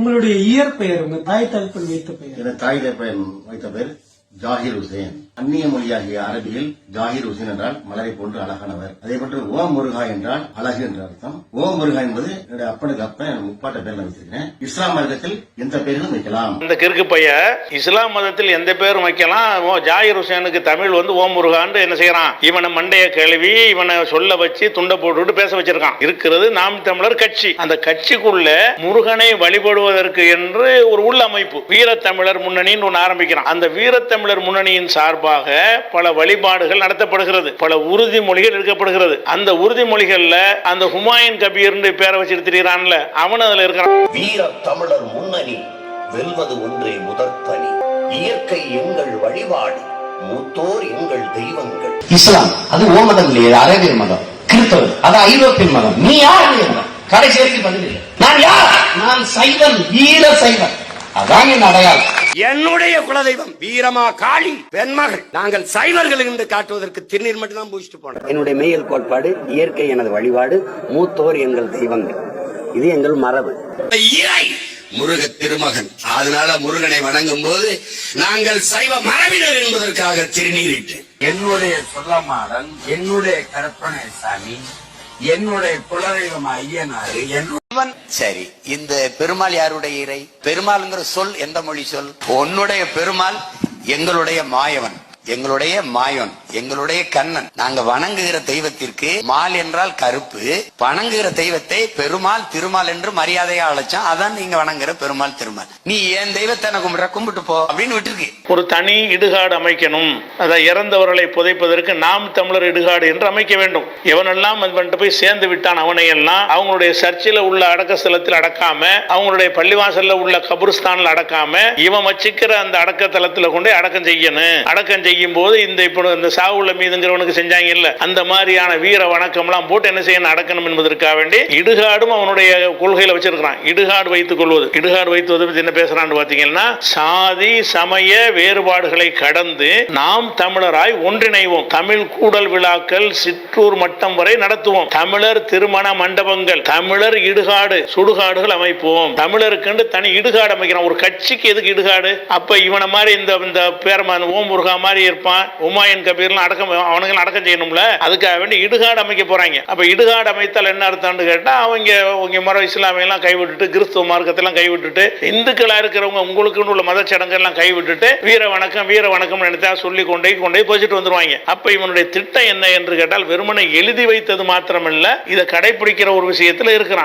உங்களுடைய இயற்பெயர், உங்க தாய் தகப்பன் வைத்த பெயர்? என் தாய் தகப்பன் வைத்த பெயர் ஜாகிர் ஹுசேன். அந்நிய மொழியாகிய அரபியில் ஜாகிர் ஹுசேன் என்றால் மலரை போன்று அழகானவர். அதே போன்று ஓம் முருகா என்றால் அழகு என்ற அர்த்தம். ஓம் முருகா என்பது என்னுடைய அப்பனுக்கு அப்பன் முப்பாட்ட பேர் வச்சிருக்கேன். இஸ்லாம் மதத்தில் எந்த பேரும் வைக்கலாம். இந்த கிறுக்கு பைய இஸ்லாம் மதத்தில் எந்த பேரும் வைக்கலாம். ஜாகிர் ஹுசேனுக்கு தமிழ் ஓம் முருகான்னு என்ன செய்யறான், இவனை மண்டைய கழுவி இவனை சொல்ல வச்சு துண்டை போட்டு பேச வச்சிருக்கான். இருக்கிறது நாம் தமிழர் கட்சி. அந்த கட்சிக்குள்ள முருகனை வழிபடுவதற்கு என்று ஒரு உள்ள அமைப்பு வீரத்தமிழர் முன்னணின்னு ஒன்று ஆரம்பிக்கிறான். அந்த வீரத்தமிழர் முன்னணியின் சார்பாக பல வழிபாடுகள் நடத்தப்படுகிறது, பல உறுதிமொழிகள் எடுக்கப்படுகிறது. அந்த உறுதிமொழிகள்ல அந்த ஹுமாயூன் கபீர் பேரை வச்சுட்டு திரிகிறான்ல, அவன் அதுல இருக்கிறான். வீர தமிழர் முன்னணி வெல்வது ஒன்றே முதற்பணி. இயற்கை எங்கள் வழிபாடு, மூத்தோர் எங்கள் தெய்வங்கள். இஸ்லாம் அது ஓ மதம் இல்லையே, அரேபிய மதம். கிறிஸ்தவர் அது ஐரோப்பிய மதம். நீ யார்? கடைசி வரைக்கும் பதில் இல்லை. நான் யார்? நான் சைவன், வீர சைவன். அதான் என் அடையாளம். என்னுடைய குலதெய்வம் வீரமா காளி பெண்மகள். நாங்கள் சைவர்கள் என்று காட்டுவதற்கு திருநீர் மட்டும் தான் பூசிட்டு போனோம். என்னுடைய மெய்யல் கோட்பாடு, இயற்கை எனது வழிபாடு, மூத்தோர் எங்கள் தெய்வங்கள். இது எங்கள் மரபு. முருக திருமகன், அதனால முருகனை வணங்கும் போது நாங்கள் சைவ மரபினர் என்பதற்காக திருநீரிட்டு என்னுடைய சொல்லமாடன், என்னுடைய கற்பனை சாமி, என்னுடைய குலதெய்வம் ஐயனாரு. சரி, இந்த பெருமாள் யாருடைய இறை? பெருமாள்ங்கிற சொல் எந்த மொழி சொல்? உன்னுடைய பெருமாள் எங்களுடைய மாயவன், எங்களுடைய மாயவன், எங்களுடைய கண்ணன். நாங்க வணங்குகிற தெய்வத்திற்கு மால் என்றால் கருப்பு, வணங்குகிற தெய்வத்தை பெருமாள் திருமால் என்று மரியாதையா அழைச்சான். அதான் நீங்க வணங்குற பெருமாள் திருமால். நீ என் தெய்வத்தை எனக்கு கும்பிட்டு போ அப்படின்னு விட்டுருக்கு. ஒரு தனி இடுகாடு அமைக்கணும். அதை இறந்தவர்களை புதைப்பதற்கு நாம் தமிழர் இடுகாடு என்று அமைக்க வேண்டும். எவனெல்லாம் அது போய் சேர்ந்து விட்டான் அவனை எல்லாம் அவங்களுடைய சர்ச்சில் உள்ள அடக்க ஸ்தலத்தில் அடக்காம, அவங்களுடைய பள்ளிவாசல்ல உள்ள கபுர்ஸ்தான்ல அடக்காம, இவன் வச்சுக்கிற அந்த அடக்க தலத்துல கொண்டு அடக்கம் செய்யணும். அடக்கம் செய்யும் போது இந்த சாவுல மீதுங்கிறவனுக்கு செஞ்சாங்க இல்ல, அந்த மாதிரியான வீர வணக்கம் எல்லாம் போட்டு என்ன செய்யணும், அடக்கணும் என்பதற்காக வேண்டி இடுகாடும் அவனுடைய கொள்கையில வச்சிருக்கிறான். இடுகாடு வைத்துக் கொள்வது, இடுகாடு வைத்துவது பத்தி என்ன பேசுறான்னு பாத்தீங்கன்னா, சாதி சமய வேறுபாடுகளை கடந்து நாம் தமிழராய் ஒன்றிணைவோம். தமிழ் கூடல் விழாக்கள் சிற்றூர் மட்டம் வரை நடத்துவோம். தமிழர் திருமண மண்டபங்கள், தமிழர் இடுகாடு சுடுகாடுகள் அமைப்போம். தமிழருக்கு தனி இடுகாடு அமைக்கிறான். ஒரு கட்சிக்கு எதுக்கு இடுகாடு? அப்ப இவனை மாதிரி இந்த பேரமான ஓம் முருகா மாதிரி இருப்பான், ஹுமாயூன் கபீர்லாம் அவனுங்க அடக்கம் செய்யணும்ல, அதுக்காக வேண்டி இடுகாடு அமைக்க போறாங்க. அப்ப இடுகாடு அமைத்தால் என்ன அர்த்தம்னு கேட்டா, அவங்க மரம் இஸ்லாமியெல்லாம் கைவிட்டுட்டு, கிறிஸ்துவ மார்க்கத்தெல்லாம் கைவிட்டுட்டு, இந்துக்களா இருக்கிறவங்க உங்களுக்கு உள்ள மத சடங்கெல்லாம் கைவிட்டுட்டு வீர வணக்கம் நினைத்தா சொல்லி கொண்டே போச்சுட்டு வந்துருவாங்க. அப்ப இவனுடைய திட்டம் என்ன என்று கேட்டால், வெறுமனை எழுதி வைத்தது மாத்திரமல்ல, இதை கடைபிடிக்கிற ஒரு விஷயத்துல இருக்கிறான்.